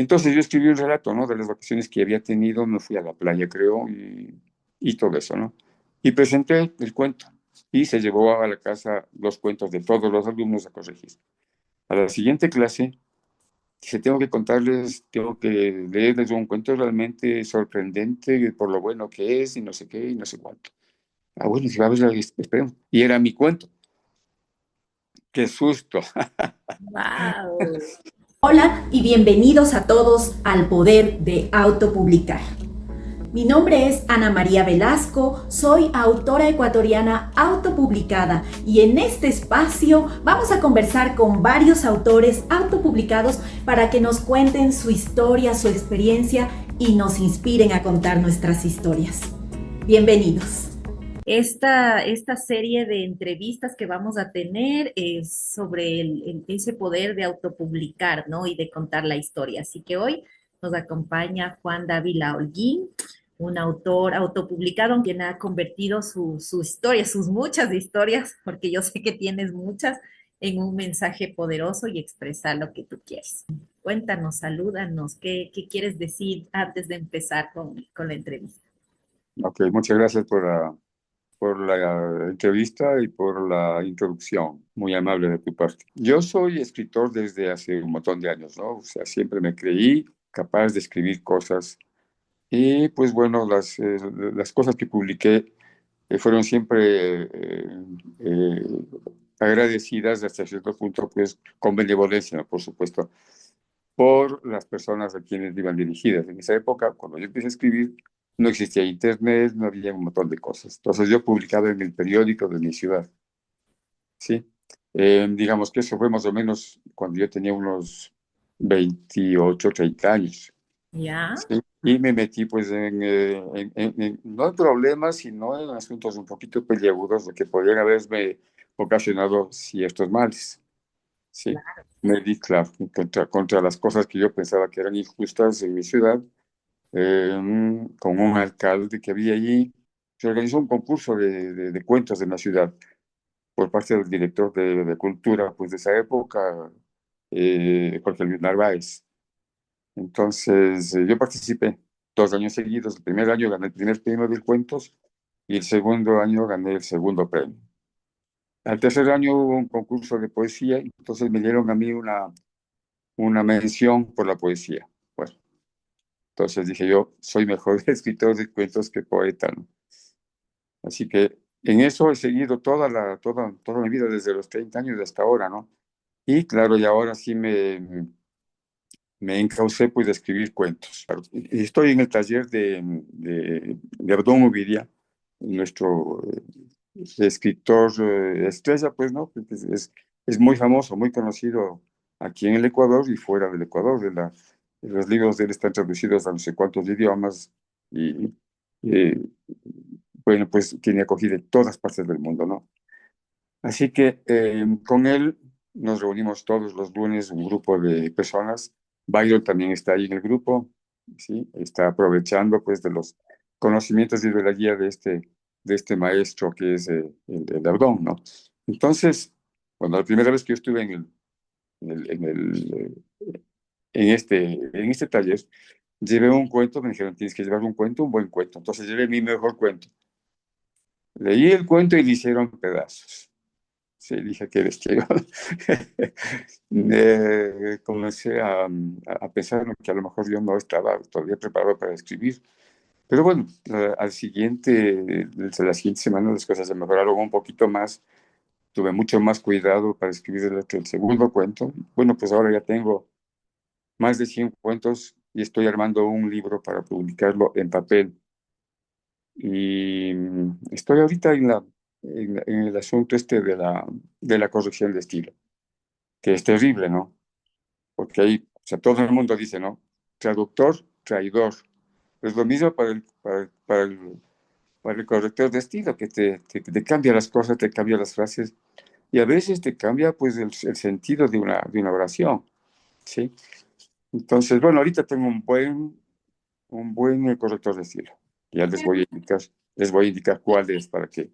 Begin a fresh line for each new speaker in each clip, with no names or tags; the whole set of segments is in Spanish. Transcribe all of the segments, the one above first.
Entonces yo escribí un relato, ¿no? De las vacaciones que había tenido, me fui a la playa, creo, y todo eso, ¿no? Y presenté el cuento y se llevó a la casa los cuentos de todos los alumnos a corregir. A la siguiente clase, dice, tengo que contarles, tengo que leerles un cuento realmente sorprendente por lo bueno que es y no sé qué y no sé cuánto. Ah, bueno, si va a ver, esperemos. Y era mi cuento. ¡Qué susto!
Wow. Hola y bienvenidos a todos al poder de autopublicar. Mi nombre es Ana María Velasco, soy autora ecuatoriana autopublicada y en este espacio vamos a conversar con varios autores autopublicados para que nos cuenten su historia, su experiencia y nos inspiren a contar nuestras historias. Bienvenidos. Esta serie de entrevistas que vamos a tener es sobre ese poder de autopublicar, ¿no? Y de contar la historia. Así que hoy nos acompaña Juan Dávila Holguín, un autor autopublicado, quien ha convertido su historia, sus muchas historias, porque yo sé que tienes muchas, en un mensaje poderoso y expresar lo que tú quieres. Cuéntanos, salúdanos, ¿qué quieres decir antes de empezar con la entrevista?
Ok, muchas gracias por la entrevista y por la introducción, muy amable de tu parte. Yo soy escritor desde hace un montón de años, ¿no? O sea, siempre me creí capaz de escribir cosas y pues bueno, las cosas que publiqué fueron siempre eh, agradecidas hasta cierto punto, pues con benevolencia, ¿no? Por supuesto, por las personas a quienes iban dirigidas. En esa época, cuando yo empecé a escribir, no existía internet, no había un montón de cosas. Entonces yo publicaba en el periódico de mi ciudad, ¿sí? Digamos que eso fue más o menos cuando yo tenía unos 28 30 años,
¿Ya?
¿sí? Y me metí pues no en problemas, sino en asuntos un poquito peliagudos de que podrían haberme ocasionado ciertos males. Sí, me di claro contra las cosas que yo pensaba que eran injustas en mi ciudad, con un alcalde que había allí. Se organizó un concurso de cuentos en la ciudad por parte del director de cultura, pues de esa época, Jorge Luis Narváez. Entonces, yo participé 2 años seguidos. El primer año gané el primer premio de cuentos y el segundo año gané el segundo premio. Al tercer año hubo un concurso de poesía, entonces me dieron a mí una mención por la poesía. Bueno, entonces dije yo, soy mejor escritor de cuentos que poeta, ¿no? Así que en eso he seguido toda mi vida, desde los 30 años hasta ahora, ¿no? Y claro, y ahora sí me encaucé pues de escribir cuentos. Claro, y estoy en el taller de Abdón Uviria, nuestro escritor estrella, pues, ¿no? Porque es muy famoso, muy conocido aquí en el Ecuador y fuera del Ecuador. Los libros de él están traducidos a no sé cuántos idiomas y, eh, bueno, pues tiene acogida en todas partes del mundo, ¿no? Así que con él nos reunimos todos los lunes, un grupo de personas. Byron también está ahí en el grupo, ¿sí? Está aprovechando pues de los conocimientos y de la guía de este maestro que es el Ardón, ¿no? Entonces, bueno, la primera vez que yo estuve en el, en el, en este taller, llevé un cuento, me dijeron, tienes que llevar un cuento, un buen cuento. Entonces llevé mi mejor cuento. Leí el cuento y le hicieron pedazos. Sí, dije que bestia. Comencé a pensar que a lo mejor yo no estaba todavía preparado para escribir. Pero bueno, la siguiente semana las cosas se mejoraron un poquito más. Tuve mucho más cuidado para escribir el segundo cuento. Bueno, pues ahora ya tengo más de 100 cuentos y estoy armando un libro para publicarlo en papel. Y estoy ahorita en el asunto este de la corrección de estilo, que es terrible, ¿no? Porque ahí, o sea, todo el mundo dice, ¿no? Traductor, traidor. Es lo mismo para el corrector de estilo, que te cambia las cosas, te cambia las frases y a veces te cambia pues el sentido de una oración, ¿sí? Entonces, bueno, ahorita tengo un buen corrector de estilo. Ya les voy a indicar cuál es para que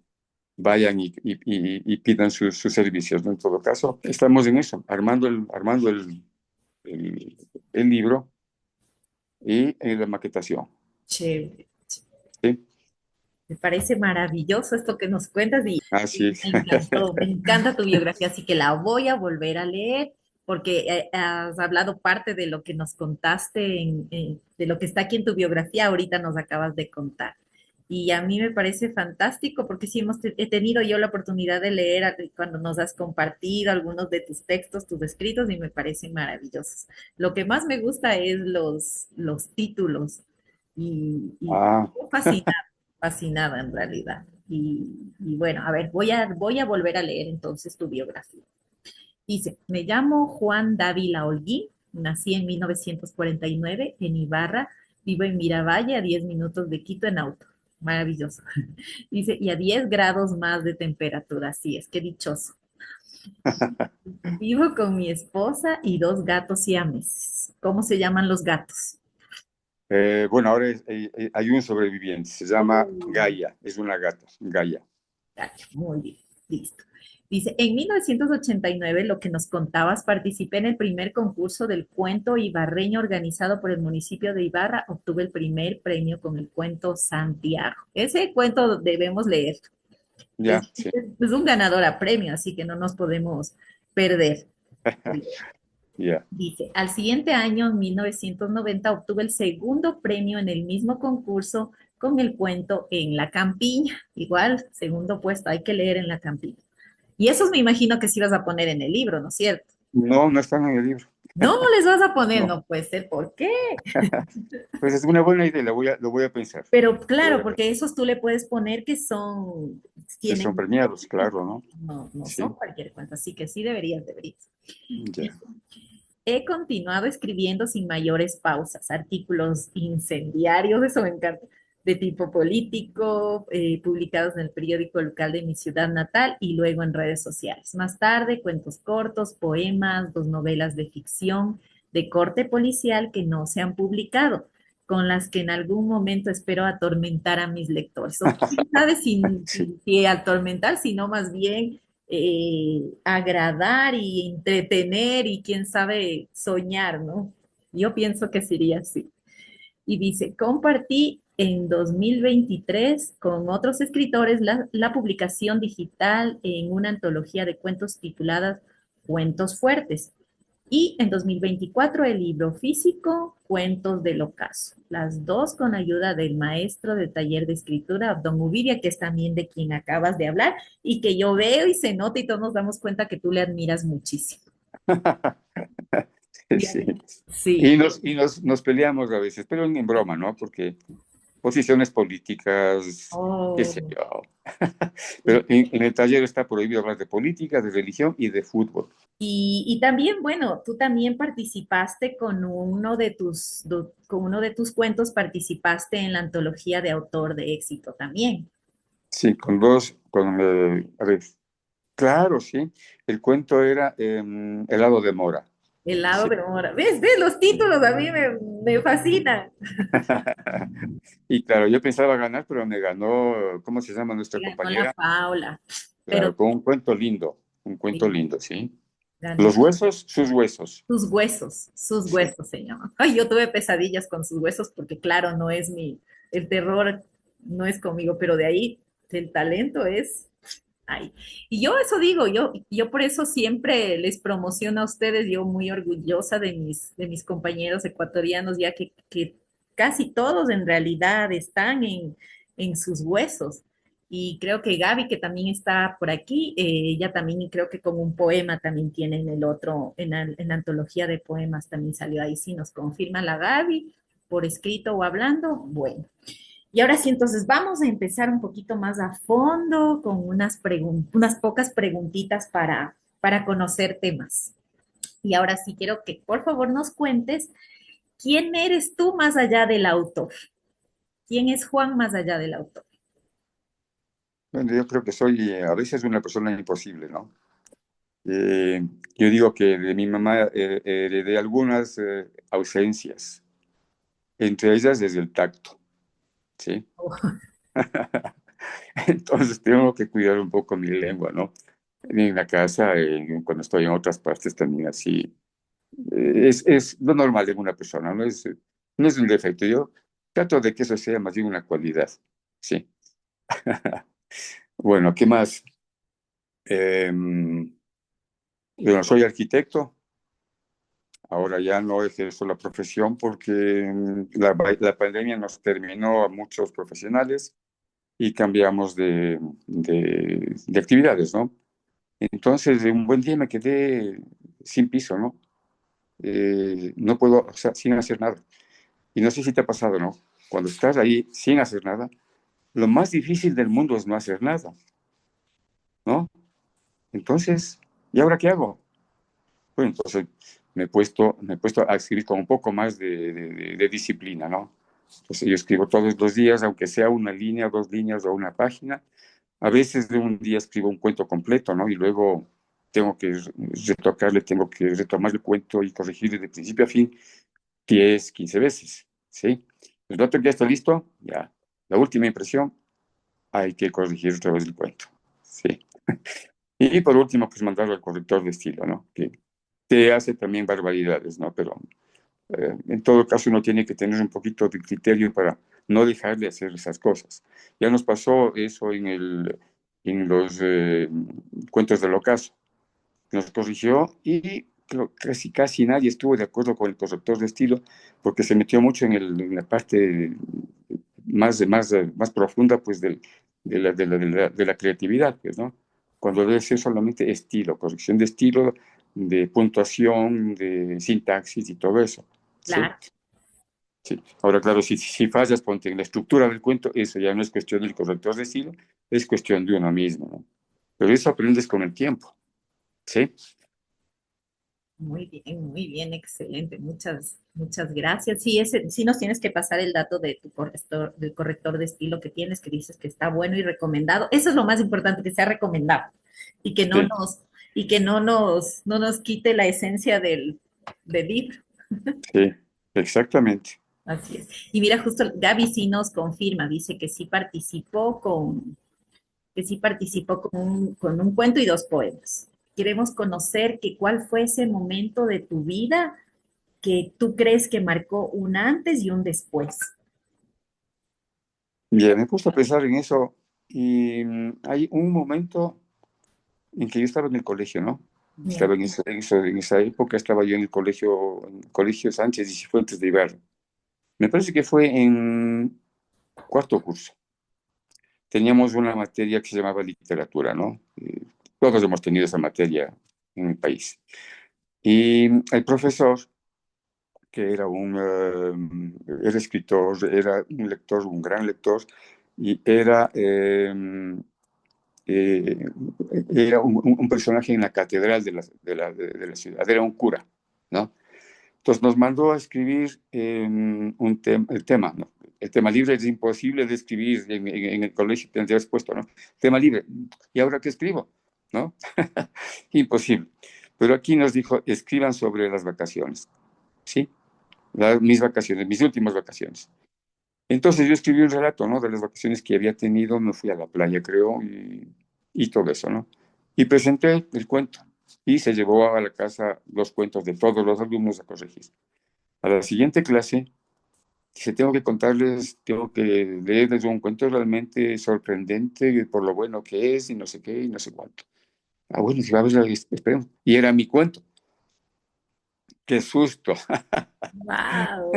vayan y pidan sus servicios, ¿no? En todo caso, estamos en eso, armando el libro y en la maquetación.
Chévere.
¿Sí?
Me parece maravilloso esto que nos cuentas
Así
y
es.
me encantó, me encanta tu biografía, así que la voy a volver a leer porque has hablado parte de lo que nos contaste, de lo que está aquí en tu biografía, ahorita nos acabas de contar. Y a mí me parece fantástico porque sí he tenido yo la oportunidad de leer cuando nos has compartido algunos de tus textos, tus escritos, y me parecen maravillosos. Lo que más me gusta es los títulos y
Ah,
fascinada, fascinada en realidad. Y bueno, a ver, voy a volver a leer entonces tu biografía. Dice, me llamo Juan Dávila Holguín, nací en 1949 en Ibarra, vivo en Miravalle, a 10 minutos de Quito en auto. Maravilloso. Dice, y a 10 grados más de temperatura, así es, qué dichoso. Vivo con mi esposa y dos gatos siameses. ¿Cómo se llaman los gatos?
bueno, ahora hay un sobreviviente, se llama
Oh,
Gaia, es una gata, Gaia.
Gato, muy bien, listo. Dice, en 1989, lo que nos contabas, participé en el primer concurso del cuento ibarreño organizado por el municipio de Ibarra. Obtuve el primer premio con el cuento Santiago. Ese cuento debemos leer.
Ya, sí.
Es un ganador a premio, así que no nos podemos perder.
Ya.
Dice, al siguiente año, en 1990, obtuve el segundo premio en el mismo concurso con el cuento En la Campiña. Igual, segundo puesto, hay que leer En la Campiña. Y esos me imagino que sí vas a poner en el libro, ¿no es cierto?
No, no están en el libro.
No les vas a poner,
No.
no puede ser, ¿por qué?
Pues es una buena idea, lo voy a pensar.
Pero claro,
Eh,
porque esos tú le puedes poner
que son
tienen,
premiados, claro, ¿no?
no son
Sí,
cualquier cuento, así que sí deberías.
ya.
He continuado escribiendo sin mayores pausas, artículos incendiarios, eso me encanta, de tipo político, publicados en el periódico local de mi ciudad natal y luego en redes sociales. Más tarde, cuentos cortos, poemas, dos novelas de ficción de corte policial que no se han publicado, con las que en algún momento espero atormentar a mis lectores. O quién sabe
Sí.
si atormentar, sino más bien agradar y entretener y quién sabe soñar, ¿no? Yo pienso que sería así. Y dice, compartí en 2023 con otros escritores la publicación digital en una antología de cuentos titulada Cuentos Fuertes. Y en 2024 el libro físico Cuentos del Ocaso. Las dos con ayuda del maestro de taller de escritura, Don Uvidia, que es también de quien acabas de hablar y que yo veo y se nota y todos nos damos cuenta que tú le admiras muchísimo.
Sí.
Sí.
Y nos peleamos a veces, pero en broma, ¿no? Porque posiciones políticas, qué sé
Oh,
yo. Pero
sí.
en el taller está prohibido hablar de política, de religión y de fútbol.
Y también, bueno, tú también participaste con uno de tus cuentos, participaste en la antología de autor de éxito también.
Sí, a ver, claro, sí. El cuento era helado de mora.
El lado
Sí.
de mora. ¿Ves? ¿Ves? Los títulos a mí me fascinan.
Y claro, yo pensaba ganar, pero me ganó, ¿cómo se llama nuestra
Ganó la
compañera?
Paula, pero
Claro, con un cuento
sí,
lindo, ¿sí?
ganó
Los huesos, sus huesos.
sus
Sí.
huesos se llaman. Ay, yo tuve pesadillas con sus huesos porque claro, el terror no es conmigo, pero de ahí el talento es, ay. Y yo eso digo, yo por eso siempre les promociono a ustedes, yo muy orgullosa de mis compañeros ecuatorianos, ya que casi todos en realidad están en sus huesos. Y creo que Gaby, que también está por aquí, ella también creo que con un poema también tiene en el otro, en la antología de poemas también salió ahí, sí nos confirma la Gaby, por escrito o hablando, bueno. Y ahora sí, entonces vamos a empezar un poquito más a fondo con unas pocas preguntitas para conocerte más. Y ahora sí quiero que por favor nos cuentes quién eres tú más allá del autor. ¿Quién es Juan más allá del autor?
Bueno, yo creo que soy a veces una persona imposible, ¿no? Eh, yo digo que de mi mamá heredé algunas ausencias, entre ellas desde el tacto, ¿sí? Entonces tengo que cuidar un poco mi lengua, ¿no? En la casa, cuando estoy en otras partes también así. Es lo normal de una persona, ¿no? No es un defecto, yo trato de que eso sea más bien una cualidad, sí. Bueno, ¿qué más? Bueno, soy arquitecto, ahora ya no ejerzo la profesión porque la pandemia nos terminó a muchos profesionales y cambiamos de actividades, ¿no? Entonces, de un buen día me quedé sin piso, ¿no? No puedo, o sea, sin hacer nada. Y no sé si te ha pasado, ¿no? Cuando estás ahí sin hacer nada, lo más difícil del mundo es no hacer nada, ¿no? Entonces, ¿y ahora qué hago? Bueno, entonces me he puesto a escribir con un poco más de disciplina, ¿no? Entonces yo escribo todos los días, aunque sea una línea, dos líneas o una página. A veces de un día escribo un cuento completo, ¿no? Y luego tengo que retocarle, tengo que retomar el cuento y corregirle de principio a fin 10, 15 veces, ¿sí? El rato que ya está listo, ya. La última impresión, hay que corregir otra vez el cuento, ¿sí? Y por último, pues mandarlo al corrector de estilo, ¿no? Que hace también barbaridades, ¿no? Pero en todo caso uno tiene que tener un poquito de criterio para no dejarle hacer esas cosas. Ya nos pasó eso en los cuentos del ocaso. Nos corrigió y casi nadie estuvo de acuerdo con el corrector de estilo porque se metió mucho en la parte más profunda pues de la creatividad, pues, ¿no? Cuando debe ser solamente estilo, corrección de estilo, de puntuación, de sintaxis y todo eso, ¿sí?
Claro.
Sí. Ahora, claro, si fallas, ponte en la estructura del cuento, eso ya no es cuestión del corrector de estilo, es cuestión de uno mismo, ¿no? Pero eso aprendes con el tiempo, ¿sí?
Muy bien, excelente. Muchas gracias. Sí, sí nos tienes que pasar el dato de tu corrector, del corrector de estilo que tienes, que dices que está bueno y recomendado. Eso es lo más importante, que sea recomendado y que no
Sí,
nos, no nos quite la esencia del libro.
sí, exactamente.
Así es. Y mira, justo Gaby sí nos confirma, dice que sí participó con un cuento y dos poemas. Queremos conocer que cuál fue ese momento de tu vida que tú crees que marcó un antes y un después.
Bien, me puse a pensar en eso y hay un momento en que yo estaba en el colegio, ¿no?
Ya.
Estaba en esa época, estaba yo en el colegio Sánchez y Cifuentes de Ibarra. Me parece que fue en cuarto curso. Teníamos una materia que se llamaba literatura, ¿no? Todos hemos tenido esa materia en el país. Y el profesor, que era escritor, era un lector, un gran lector, y era un personaje en la catedral de la ciudad, era un cura, ¿no? Entonces nos mandó a escribir el tema, ¿no? El tema libre es imposible de escribir en el colegio, tendrías puesto, ¿no? Tema libre. ¿Y ahora qué escribo? ¿No? Imposible. Pero aquí nos dijo, escriban sobre las vacaciones, ¿sí? Mis vacaciones, mis últimas vacaciones. Entonces yo escribí un relato, ¿no? De las vacaciones que había tenido, me fui a la playa, creo, y todo eso, ¿no? Y presenté el cuento y se llevó a la casa los cuentos de todos los alumnos a corregir. A la siguiente clase, dice, tengo que leerles un cuento realmente sorprendente por lo bueno que es y no sé qué y no sé cuánto. Ah, bueno, si va a ver, esperemos. Y era mi cuento. ¡Qué susto!
Wow.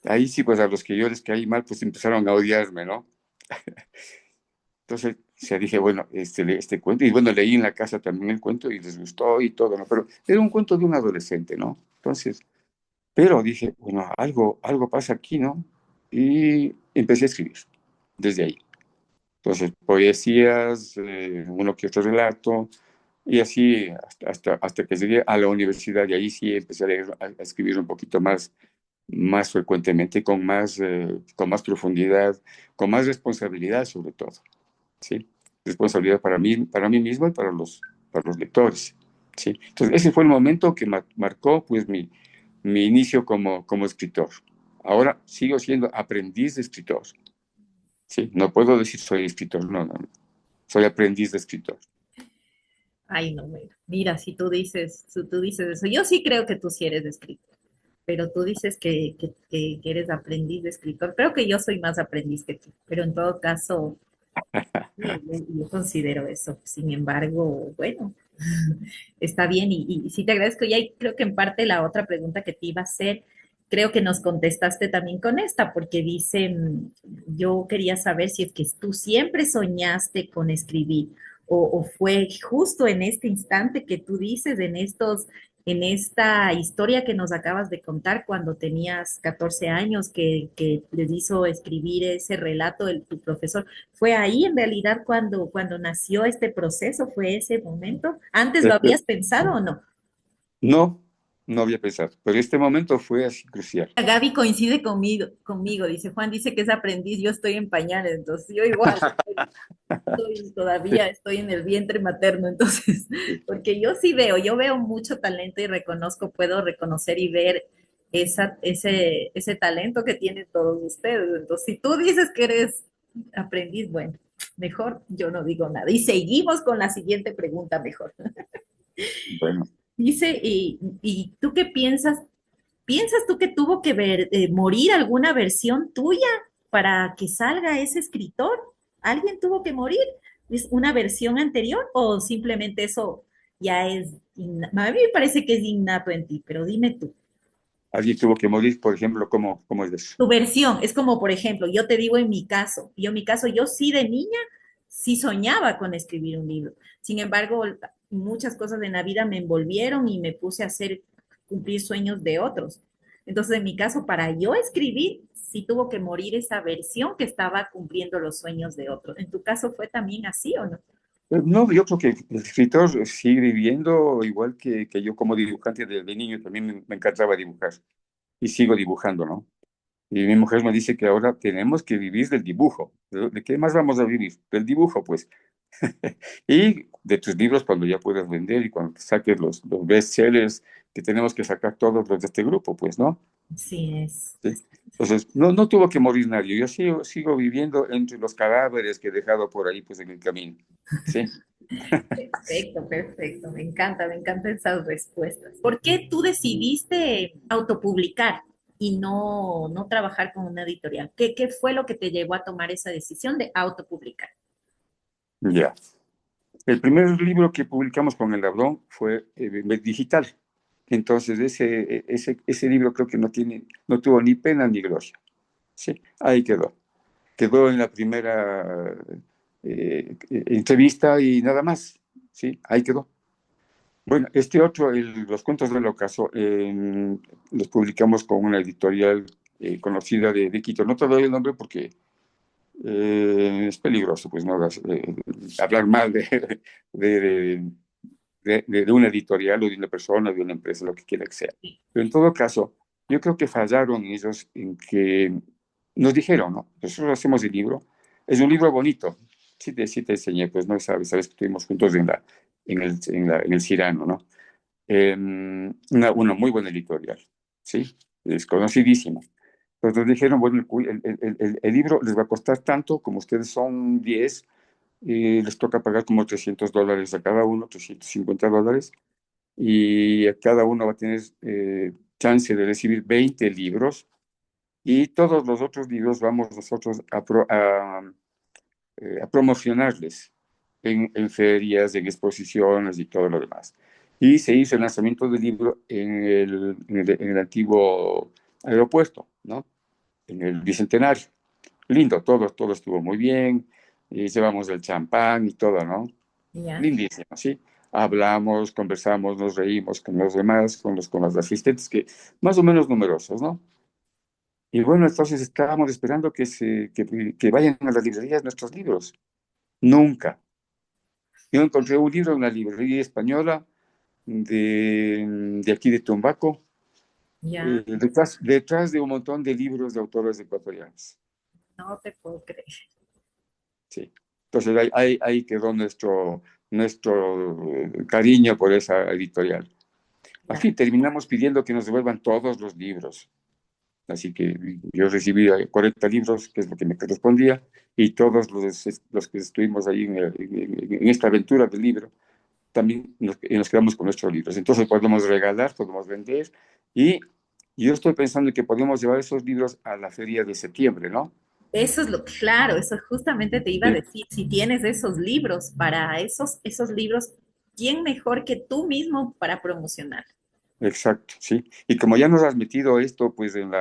Ahí sí, pues a los que yo les caí mal, pues empezaron a odiarme, ¿no? Entonces, se dije, bueno, este cuento, y bueno, leí en la casa también el cuento y les gustó y todo, ¿no? Pero era un cuento de un adolescente, ¿no? Entonces, pero dije, bueno, algo pasa aquí, ¿no? Y empecé a escribir desde ahí. Entonces, poesías, uno que otro relato, y así hasta que llegué a la universidad, y ahí sí empecé a escribir un poquito más frecuentemente, con más profundidad, con más responsabilidad sobre todo, ¿sí? Responsabilidad para mí mismo y para los lectores, ¿sí? Entonces, ese fue el momento que marcó pues mi inicio como escritor. Ahora sigo siendo aprendiz de escritor, ¿sí? No puedo decir soy escritor, no, no, no. Soy aprendiz de escritor.
Ay, no, bueno. Mira, si tú dices eso, yo sí creo que tú sí eres escritor. pero tú dices que eres aprendiz de escritor. Creo que yo soy más aprendiz que tú, pero en todo caso, sí, yo considero eso. Sin embargo, bueno, está bien y sí te agradezco. Y ahí creo que en parte la otra pregunta que te iba a hacer, creo que nos contestaste también con esta, porque dicen, yo quería saber si es que tú siempre soñaste con escribir o fue justo en este instante que tú dices, en esta historia que nos acabas de contar cuando tenías 14 años que les hizo escribir ese relato tu profesor. ¿Fue ahí en realidad cuando nació este proceso? ¿Fue ese momento? ¿Antes lo
Este,
habías pensado o no?
no, no había pensado, pero este momento fue así crucial.
Gaby coincide conmigo, dice Juan, dice que es aprendiz, yo estoy en pañales, entonces yo igual, todavía estoy en el vientre materno, entonces, porque yo veo mucho talento y reconozco, puedo reconocer y ver ese talento que tienen todos ustedes. Entonces, si tú dices que eres aprendiz, bueno, mejor yo no digo nada. Y seguimos con la siguiente pregunta mejor.
Bueno,
Dice, ¿y tú qué piensas? ¿Piensas tú que tuvo que morir alguna versión tuya para que salga ese escritor? ¿Alguien tuvo que morir? ¿Es una versión anterior o simplemente eso ya a mí me parece que es innato en ti, pero dime tú.
alguien tuvo que morir, por ejemplo, ¿cómo es eso?
Tu versión es como, por ejemplo, yo te digo yo sí de niña, sí soñaba con escribir un libro. Sin embargo, muchas cosas en la vida me envolvieron y me puse a hacer cumplir sueños de otros. Entonces, en mi caso, para yo escribir, sí tuvo que morir esa versión que estaba cumpliendo los sueños de otros. ¿En tu caso fue también así o no?
No, yo creo que el escritor sigue viviendo igual que yo como dibujante de niño, también me encantaba dibujar y sigo dibujando, ¿no? Y mi mujer me dice que ahora tenemos que vivir del dibujo. ¿De qué más vamos a vivir? Del dibujo, pues. Y de tus libros cuando ya puedas vender y cuando saques los bestsellers que tenemos que sacar todos los de este grupo, pues, ¿no?
Sí es.
Sí. Entonces, no tuvo que morir nadie. Yo sigo viviendo entre los cadáveres que he dejado por ahí, pues, en el camino. Sí.
Perfecto, perfecto. Me encantan esas respuestas. ¿Por qué tú decidiste autopublicar y no trabajar con una editorial? ¿Qué fue lo que te llevó a tomar esa decisión de autopublicar?
Ya. El primer libro que publicamos con el Ladrón fue digital. Entonces, ese libro creo que no tuvo ni pena ni gloria. Sí, ahí quedó. Quedó en la primera entrevista y nada más. Sí, ahí quedó. Bueno, este otro, Los cuentos del ocaso, los publicamos con una editorial conocida de Quito. No te doy el nombre porque es peligroso, pues, ¿no? Hablar mal de, de, de una editorial o de una persona, de una empresa, lo que quiera que sea. Pero en todo caso, yo creo que fallaron ellos en que nos dijeron, ¿no? Nosotros hacemos el libro, es un libro bonito, sí te enseñé, pues, ¿no? Sabes que estuvimos juntos en el Cirano, ¿no? Una muy buena editorial, ¿sí? Es conocidísima. Entonces nos dijeron, bueno, el libro les va a costar tanto, como ustedes son 10 les toca pagar como $300 a cada uno, $350, y a cada uno va a tener chance de recibir 20 libros, y todos los otros libros vamos nosotros a promocionarles en ferias, en exposiciones y todo lo demás. Y se hizo el lanzamiento del libro en el antiguo aeropuerto, ¿no? En el Bicentenario. Lindo, todo estuvo muy bien, y llevamos el champán y todo, ¿no?
¿Ya?
Lindísimo, ¿sí? Hablamos, conversamos, nos reímos con los demás, con los asistentes, que más o menos numerosos, ¿no? Y bueno, entonces estábamos esperando que vayan a las librerías nuestros libros. Nunca. Yo encontré un libro en una librería española de aquí de Tumbaco,
¿Ya?
detrás de un montón de libros de autores ecuatorianos.
No te puedo creer.
Sí. Entonces ahí quedó nuestro cariño por esa editorial. Al
Ya.
fin terminamos pidiendo que nos devuelvan todos los libros. Así que yo recibí 40 libros, que es lo que me correspondía, y todos los que estuvimos ahí en esta aventura del libro, también nos quedamos con nuestros libros. Entonces podemos regalar, podemos vender, y Yo estoy pensando que podemos llevar esos libros a la feria de septiembre, ¿no?
Eso es lo claro, eso justamente te iba a
Sí,
decir, si tienes esos libros para esos libros, ¿quién mejor que tú mismo para promocionar?
exacto, sí. Y como ya nos has metido esto, pues, en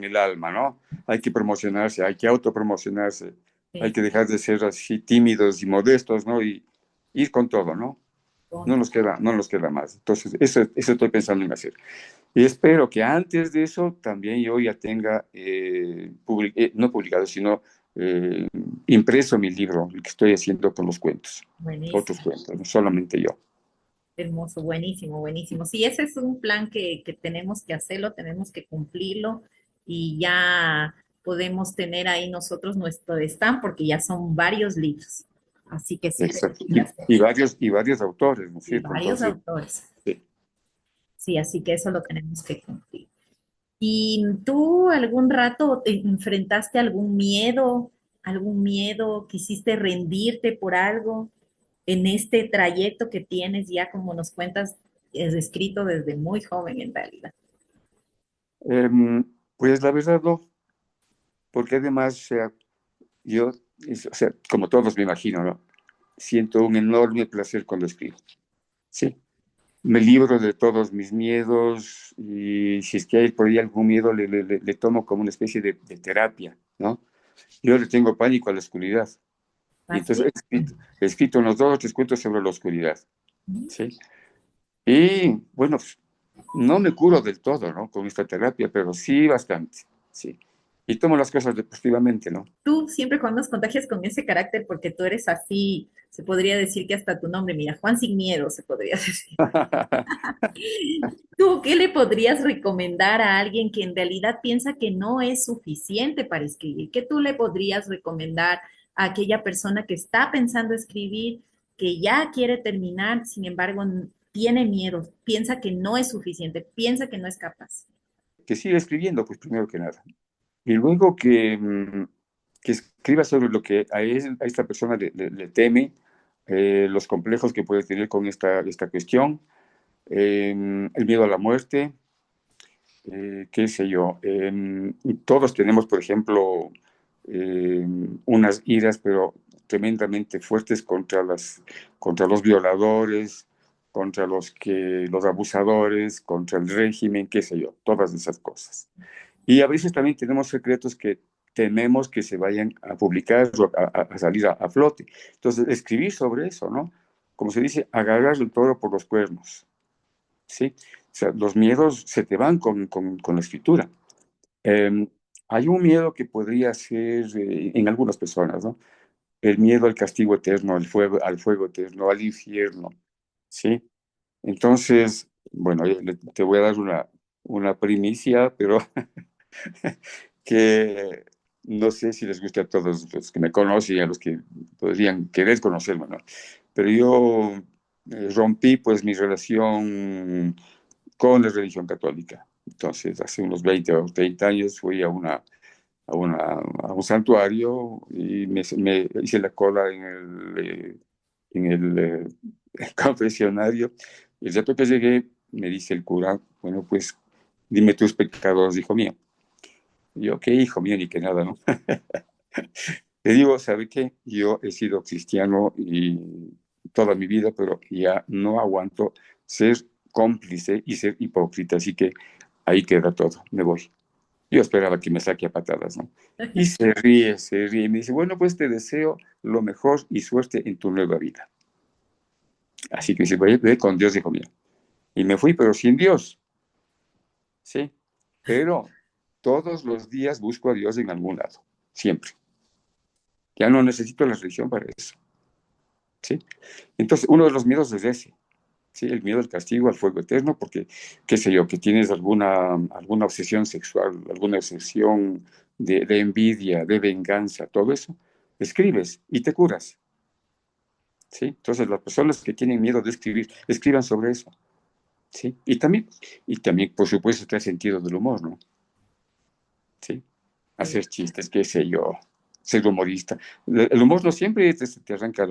el alma, ¿no? Hay que promocionarse, hay que autopromocionarse, hay que dejar de ser así tímidos y modestos, ¿no? Y ir con todo, ¿no? No nos queda más. Entonces, eso estoy pensando en hacer. Y espero que antes de eso también yo ya tenga, no publicado, sino eh, impreso mi libro, el que estoy haciendo con los cuentos, otros
Buenísimo,
cuentos, no solamente yo.
hermoso, buenísimo, buenísimo. Sí, ese es un plan que tenemos que hacerlo, tenemos que cumplirlo y ya podemos tener ahí nosotros nuestro stand porque ya son varios libros. Así que sí
Exacto.
tenemos que hacer.
Y varios autores, ¿no es
Y
cierto?
varios
Entonces,
autores.
sí.
Sí, así que eso lo tenemos que cumplir. ¿Y tú algún rato te enfrentaste a algún miedo, quisiste rendirte por algo en este trayecto que tienes ya, como nos cuentas, es escrito desde muy joven en realidad?
Pues la verdad no, porque además, o sea, yo, o sea, como todos me imagino, ¿no? Siento un enorme placer cuando escribo, ¿sí? Me libro de todos mis miedos y si es que hay por ahí algún miedo, le tomo como una especie de terapia, ¿no? Yo le tengo pánico a la oscuridad. Y entonces
Así.
he escrito unos dos o tres cuentos sobre la oscuridad, ¿sí? Y bueno, pues, no me curo del todo, ¿no? Con esta terapia, pero sí bastante, sí. Y tomo las cosas deportivamente, ¿no?
Tú siempre cuando nos contagias con ese carácter, porque tú eres así, se podría decir que hasta tu nombre, mira, Juan sin miedo, se podría decir. ¿Tú qué le podrías recomendar a alguien que en realidad piensa que no es suficiente para escribir? ¿Qué tú le podrías recomendar a aquella persona que está pensando escribir, que ya quiere terminar, sin embargo, tiene miedo, piensa que no es suficiente, piensa que no es capaz?
Que siga escribiendo, pues primero que nada. Y luego que escriba sobre lo que a esta persona le teme, los complejos que puede tener con esta cuestión, el miedo a la muerte, qué sé yo. Todos tenemos, por ejemplo, unas iras, pero tremendamente fuertes contra los violadores, contra los abusadores, contra el régimen, qué sé yo, todas esas cosas. Y a veces también tenemos secretos que tememos que se vayan a publicar o a salir a flote. Entonces, escribir sobre eso, ¿no? Como se dice, agarrar el toro por los cuernos, ¿sí? O sea, los miedos se te van con la escritura. Eh, Hay un miedo que podría ser en algunas personas, ¿no? El miedo al castigo eterno, al fuego eterno, al infierno, ¿sí? Entonces, bueno, te voy a dar una primicia, pero que no sé si les gusta a todos los que me conocen y a los que podrían querer conocerme, ¿no? Pero yo rompí pues mi relación con la religión católica. Entonces, hace unos 20 o 30 años fui a un santuario y me hice la cola en el confesionario. El rato que llegué, me dice el cura, bueno, pues dime tus pecados, hijo mío. Y yo, qué hijo mío, ni que nada, ¿no? Le digo, ¿sabe qué? Yo he sido cristiano y toda mi vida, pero ya no aguanto ser cómplice y ser hipócrita, así que ahí queda todo, me voy. Yo esperaba que me saque a patadas, ¿no? Y se ríe, y me dice, bueno, pues te deseo lo mejor y suerte en tu nueva vida. Así que dice, ve con Dios, hijo mío. Y me fui, pero sin Dios, ¿sí? Pero todos los días busco a Dios en algún lado, siempre. Ya no necesito la religión para eso, ¿sí? Entonces, uno de los miedos es ese, ¿sí? El miedo al castigo, al fuego eterno, porque, qué sé yo, que tienes alguna obsesión sexual, alguna obsesión de envidia, de venganza, todo eso, escribes y te curas, ¿sí? Entonces, las personas que tienen miedo de escribir, escriban sobre eso, ¿sí? Y también, por supuesto, está el sentido del humor, ¿no? ¿Sí? Hacer chistes, qué sé yo, ser humorista. El humor no siempre te arranca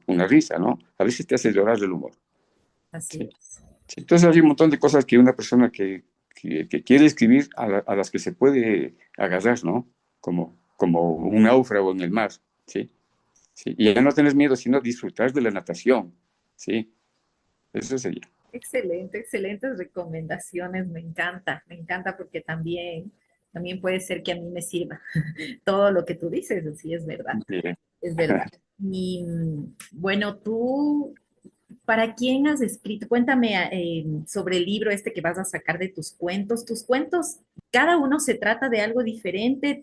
una risa, ¿no? A veces te hace llorar el humor.
Así
¿Sí?
es.
Sí, entonces hay un montón de cosas que una persona que quiere escribir a las que se puede agarrar, ¿no? Como un náufrago en el mar, ¿sí? Sí, y ya no tener miedo, sino disfrutar de la natación, ¿sí? Eso sería.
Excelente, excelentes recomendaciones, me encanta porque también puede ser que a mí me sirva todo lo que tú dices, sí,
Bien.
es verdad. Y bueno, tú, ¿para quién has escrito? Cuéntame sobre el libro este que vas a sacar de tus cuentos. Tus cuentos, cada uno se trata de algo diferente.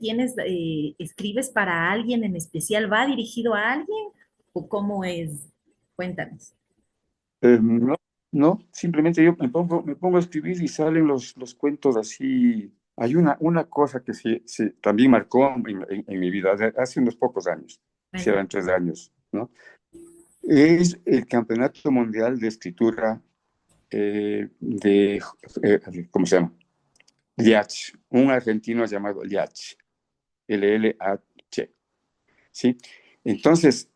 ¿Escribes para alguien en especial? ¿Va dirigido a alguien? ¿O cómo es? Cuéntanos.
No, no, simplemente yo me pongo a escribir y salen los cuentos así. Hay una cosa que también marcó en mi vida hace unos pocos años,
Bueno,
serán 3 años, ¿no? Es el Campeonato Mundial de Escritura ¿cómo se llama? Liach, un argentino llamado Liach, L-L-A-H, ¿sí? Entonces,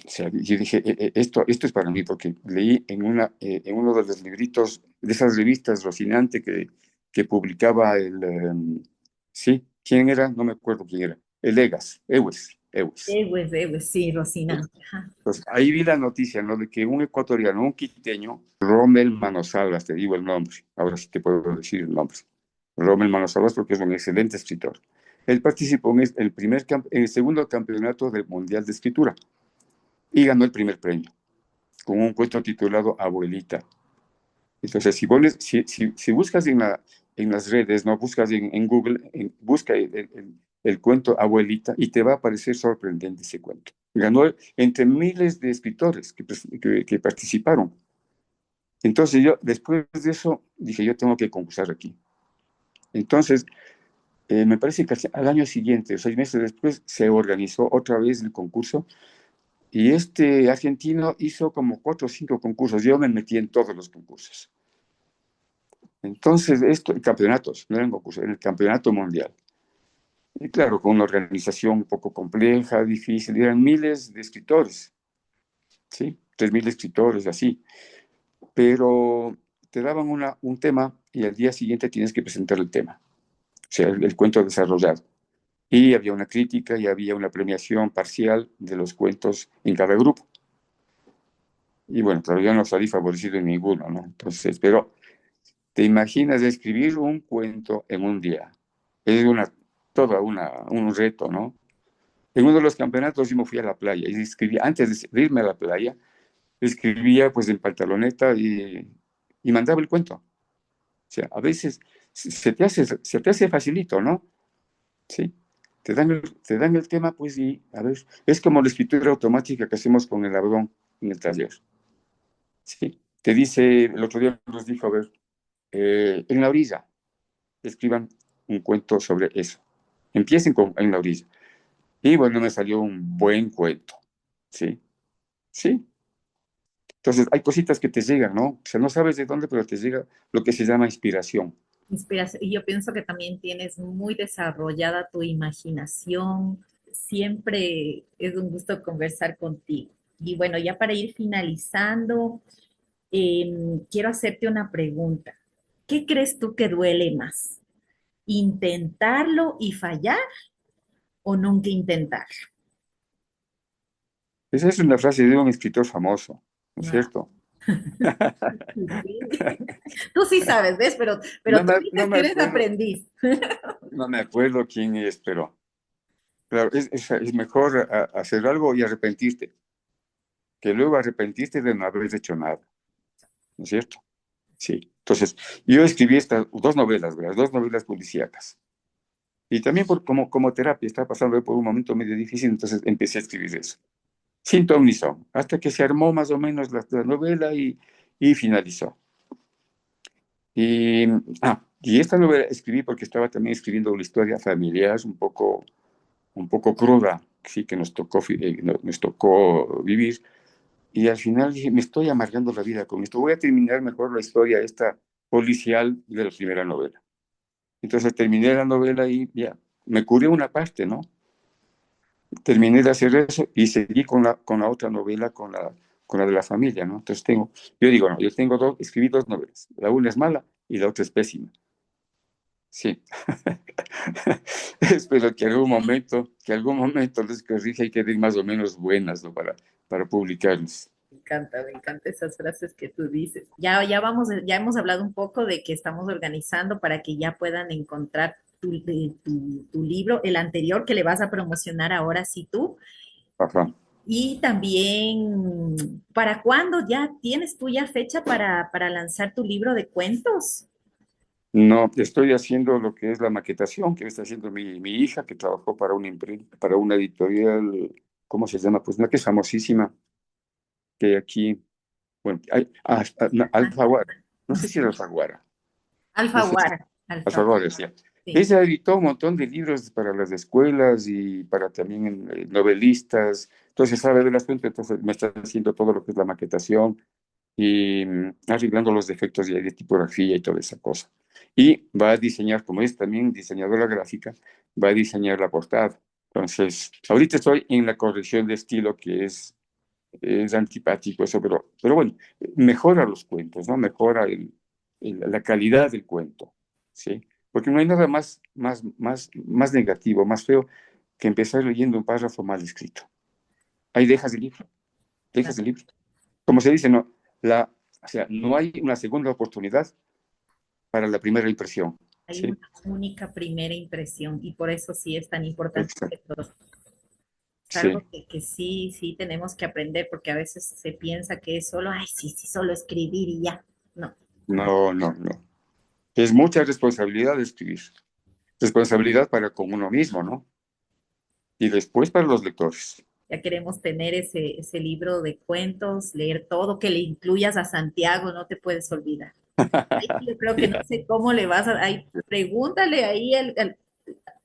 o sea, yo dije, esto es para mí, porque leí en uno de los libritos, de esas revistas Rocinante que publicaba sí, ¿quién era? No me acuerdo quién era. El Ewes.
Sí, Rosina. Ajá.
Entonces, ahí vi la noticia, ¿no? De que un ecuatoriano, un quiteño, Rommel Manosalvas, te digo el nombre, ahora sí te puedo decir el nombre. Rommel Manosalvas porque es un excelente escritor. Él participó en en el segundo campeonato del Mundial de Escritura y ganó el primer premio con un cuento titulado Abuelita. Entonces, si buscas en las redes, no buscas en Google, busca el cuento Abuelita y te va a parecer sorprendente ese cuento. Ganó entre miles de escritores que participaron. Entonces yo, después de eso, dije, yo tengo que concursar aquí. Entonces, me parece que al año siguiente, 6 meses después, se organizó otra vez el concurso y este argentino hizo como 4 o 5 concursos. Yo me metí en todos los concursos. Entonces, campeonatos, no eran concursos, era el campeonato mundial. Y claro, con una organización un poco compleja, difícil, eran miles de escritores, ¿sí? 3.000 escritores, así. Pero te daban un tema y al día siguiente tienes que presentar el tema, o sea, el cuento desarrollado. Y había una crítica y había una premiación parcial de los cuentos en cada grupo. Y bueno, claro, yo no salí favorecido en ninguno, ¿no? Entonces, pero ¿te imaginas escribir un cuento en un día? Es un reto, ¿no? En uno de los campeonatos yo me fui a la playa y escribía, antes de irme a la playa, escribía pues en pantaloneta y mandaba el cuento. O sea, a veces se te hace facilito, ¿no? Sí. Te dan el tema, pues, y a ver, es como la escritura automática que hacemos con el Abrón en el taller. Sí. Te dice, el otro día nos dijo, a ver, en la orilla, escriban un cuento sobre eso. Empiecen en la orilla. Y bueno, me salió un buen cuento. Sí, sí. Entonces, hay cositas que te llegan, ¿no? O sea, no sabes de dónde, pero te llega lo que se llama inspiración.
Inspiración. Y yo pienso que también tienes muy desarrollada tu imaginación. Siempre es un gusto conversar contigo. Y bueno, ya para ir finalizando, quiero hacerte una pregunta. ¿Qué crees tú que duele más? ¿Intentarlo y fallar o nunca intentarlo?
Esa es una frase de un escritor famoso, ¿no es
Ah,
cierto?
sí. Tú sí sabes, ¿ves? Pero
No
tú
me, no
dices
me
que eres
acuerdo,
aprendiz.
no me acuerdo quién es, pero claro, es mejor hacer algo y arrepentirte, que luego arrepentirte de no haber hecho nada, ¿no es cierto? Sí. Entonces, yo escribí estas 2 novelas, ¿verdad? 2 novelas policíacas. Y también como terapia, estaba pasando por un momento medio difícil, entonces empecé a escribir eso. Sin ton ni son, hasta que se armó más o menos la novela y finalizó. Y esta novela escribí porque estaba también escribiendo una historia familiar un poco cruda, sí, que nos tocó vivir. Y al final dije, me estoy amargando la vida con esto. Voy a terminar mejor la historia esta policial de la primera novela. Entonces terminé la novela y ya, me curé una parte, ¿no? Terminé de hacer eso y seguí con la otra novela, con la de la familia, ¿no? Entonces yo digo, no, escribí 2 novelas. La una es mala y la otra es pésima. Sí. Espero que algún momento les corrija y queden más o menos buenas, ¿no? Para publicarlos.
Me encanta esas frases que tú dices. Ya hemos hablado un poco de que estamos organizando para que ya puedan encontrar tu libro, el anterior que le vas a promocionar ahora sí tú.
Ajá.
Y también, ¿para cuándo ya tienes tú ya fecha para lanzar tu libro de cuentos?
No, estoy haciendo lo que es la maquetación que está haciendo mi hija, que trabajó para para una editorial, ¿cómo se llama? Pues una que es famosísima, que aquí, bueno, hay, Alfaguara. No sé si era Alfaguara. No sé si
Alfaguara, Alfaguara,
Alfaguara decía.
sí.
Ella editó un montón de libros para las escuelas y para también novelistas. Entonces sabe del asunto, entonces me está haciendo todo lo que es la maquetación y arreglando los defectos de tipografía y toda esa cosa. Y va a diseñar, como es también diseñadora gráfica, va a diseñar la portada. Entonces, ahorita estoy en la corrección de estilo que es antipático eso, pero bueno, mejora los cuentos, ¿no? Mejora la calidad del cuento, ¿sí? Porque no hay nada más negativo, más feo que empezar leyendo un párrafo mal escrito. Ahí dejas el libro, dejas el libro. Como se dice, no, o sea, no hay una segunda oportunidad para la primera impresión,
Hay una
¿sí?
única primera impresión y por eso sí es tan importante que
Exacto,
todos. Es algo
sí.
que sí, sí tenemos que aprender porque a veces se piensa que es solo, ay, sí, sí, solo escribir y ya. No,
No, no, no. Es mucha responsabilidad escribir. Responsabilidad para con uno mismo, ¿no? Y después para los lectores.
ya queremos tener ese libro de cuentos, leer todo, que le incluyas a Santiago, no te puedes olvidar. Ay, yo creo que no
Ya,
sé cómo le vas a, ay, pregúntale ahí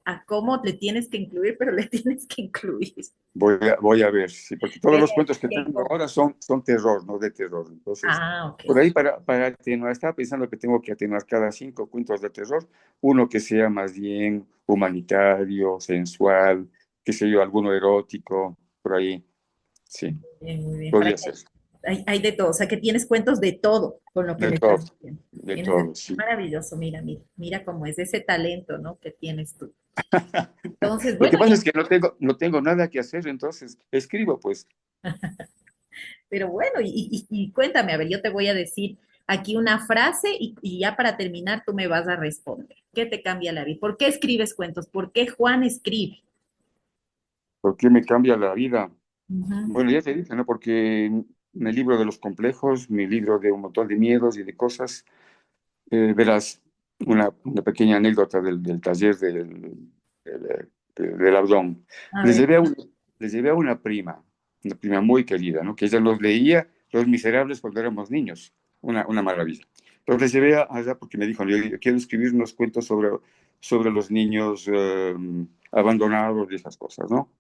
a cómo le tienes que incluir, pero le tienes que incluir.
voy a ver, sí, porque todos
Ver
los cuentos que
qué
tengo ahora son terror, no de terror. Entonces,
Ah, ok.
por ahí para atenuar, estaba pensando que tengo que atenuar cada 5 cuentos de terror, uno que sea más bien humanitario, sensual, qué sé yo, alguno erótico, por ahí, sí,
Muy bien. Para
podría
que
ser.
hay de todo, o sea que tienes cuentos de todo con lo que
De
me
todo,
estás diciendo.
de
Tienes,
todo, sí.
maravilloso, mira, mira, mira cómo es ese talento, ¿no? Que tienes tú. Entonces,
Lo
bueno,
que pasa es que no tengo nada que hacer, entonces escribo, pues.
pero bueno, y cuéntame, a ver, yo te voy a decir aquí una frase y ya para terminar tú me vas a responder. ¿Qué te cambia la vida? ¿Por qué escribes cuentos? ¿Por qué Juan escribe?
¿Por qué me cambia la vida?
Ujú.
Bueno, ya te dije, ¿no? Porque mi libro de los complejos, mi libro de un montón de miedos y de cosas, verás una pequeña anécdota del taller del Abdón.
A
Les
ver,
llevé a, un- les llevé a una prima muy querida, ¿no? Que ella los leía, Los Miserables, cuando éramos niños. Una maravilla. Entonces les llevé allá porque me dijo, yo quiero escribir unos cuentos sobre los niños abandonados y esas cosas, ¿no?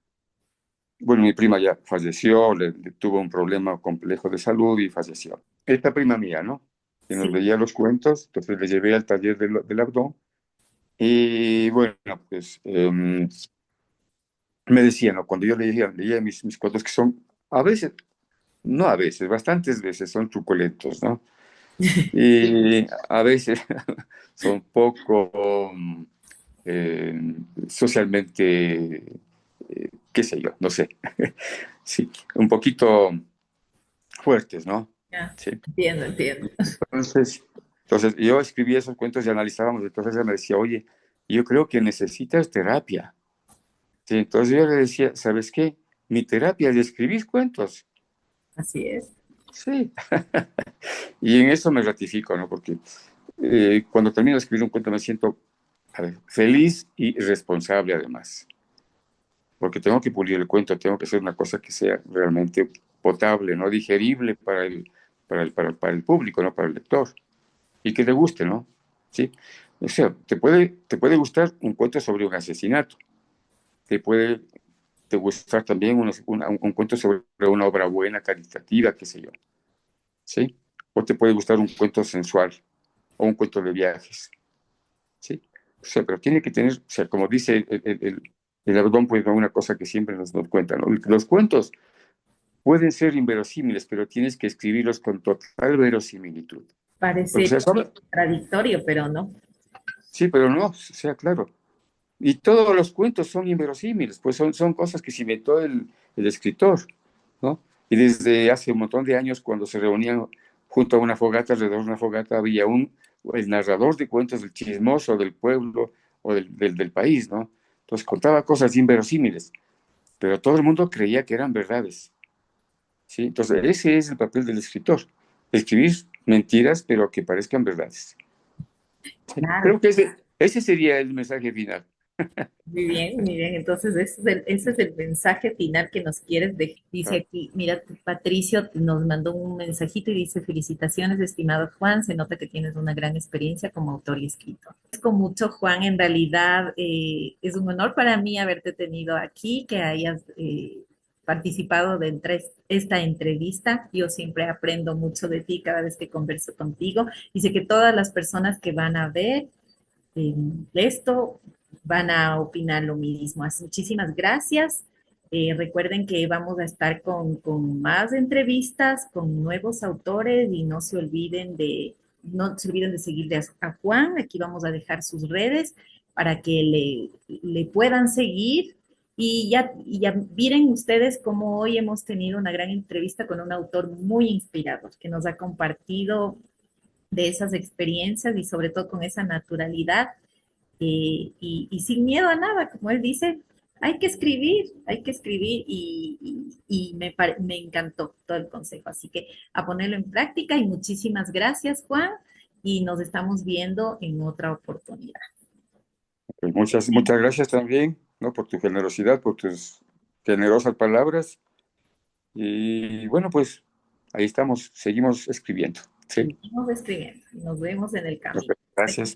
Bueno, mi prima ya falleció, le tuvo un problema complejo de salud y falleció. Esta prima mía, ¿no? Que nos
sí,
leía los cuentos, entonces le llevé al taller del Abdón y bueno, pues me decía, ¿no? Cuando yo leía mis cuentos, que son a veces, no a veces, bastantes veces son truculentos, ¿no? Y a veces son poco eh, socialmente, qué sé yo, no sé, sí, un poquito fuertes, ¿no?
ya,
Sí.
entiendo, entiendo.
Entonces yo escribía esos cuentos y analizábamos, entonces ella me decía, oye, yo creo que necesitas terapia. Sí, entonces yo le decía, ¿sabes qué? Mi terapia es escribir cuentos.
Así es.
Sí. Y en eso me ratifico, ¿no? Porque cuando termino de escribir un cuento me siento, a ver, feliz y responsable además. Porque tengo que pulir el cuento, tengo que hacer una cosa que sea realmente potable, ¿no? Digerible para el público, ¿no? Para el lector. Y que te guste, ¿no? Sí. O sea, te puede gustar un cuento sobre un asesinato, te puede te gustar también un cuento sobre una obra buena, caritativa, qué sé yo, ¿sí? O te puede gustar un cuento sensual o un cuento de viajes, ¿sí? O sea, pero tiene que tener, o sea, como dice el Abdón, pues ¿no? Una cosa que siempre nos cuenta, ¿no? Los cuentos pueden ser inverosímiles, pero tienes que escribirlos con total verosimilitud. Porque, o
Parece
sea,
contradictorio, pero no.
Sí, pero no, o sea, claro. Y todos los cuentos son inverosímiles, pues son cosas que se inventó el escritor, ¿no? Y desde hace un montón de años, cuando se reunían junto a una fogata, alrededor de una fogata, había el narrador de cuentos, el chismoso del pueblo o del país, ¿no? Entonces contaba cosas inverosímiles, pero todo el mundo creía que eran verdades, ¿sí? Entonces ese es el papel del escritor, escribir mentiras, pero que parezcan verdades.
Claro.
Creo que ese sería el mensaje final.
Muy bien, muy bien. Entonces, ese es el mensaje final que nos quieres dejar. Dice aquí, mira, Patricio nos mandó un mensajito y dice, felicitaciones, estimado Juan, se nota que tienes una gran experiencia como autor y escritor. Con mucho, Juan, en realidad es un honor para mí haberte tenido aquí, que hayas participado de esta entrevista. Yo siempre aprendo mucho de ti cada vez que converso contigo y sé que todas las personas que van a ver esto van a opinar lo mismo. Así, muchísimas gracias. Recuerden que vamos a estar con más entrevistas con nuevos autores y no se olviden de seguirle a Juan. Aquí vamos a dejar sus redes para que le puedan seguir. Y ya miren ustedes cómo hoy hemos tenido una gran entrevista con un autor muy inspirador que nos ha compartido de esas experiencias y sobre todo con esa naturalidad y sin miedo a nada, como él dice, hay que escribir me encantó todo el consejo. Así que a ponerlo en práctica y muchísimas gracias, Juan, y nos estamos viendo en otra oportunidad.
Pues muchas gracias también, ¿no? Por tu generosidad, por tus generosas palabras. Y bueno, pues ahí estamos, seguimos escribiendo. Sí.
Seguimos escribiendo. Nos vemos en el camino.
Gracias.